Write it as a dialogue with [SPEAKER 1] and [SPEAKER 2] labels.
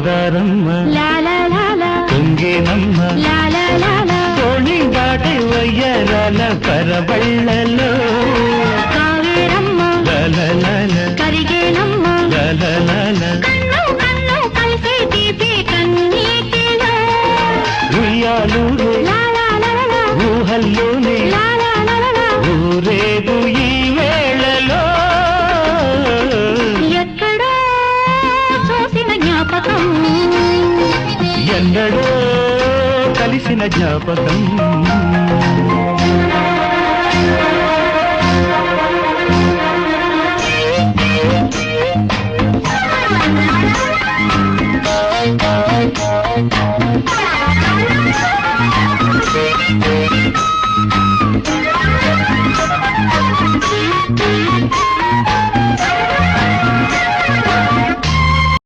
[SPEAKER 1] గోదారమ్మ పొంగేనమ్మ తోణి దాటి వయ్యరాల పరబళ్ళలో
[SPEAKER 2] కరిగేనమ్మ
[SPEAKER 1] ఉయ్యాలూరే ఊహల్లోనే ఊరేగు ఈ వేళలో
[SPEAKER 2] ఎక్కడో చూసిన జ్ఞాపకం
[SPEAKER 1] ఎన్నడో కలిసిన జ్ఞాపకం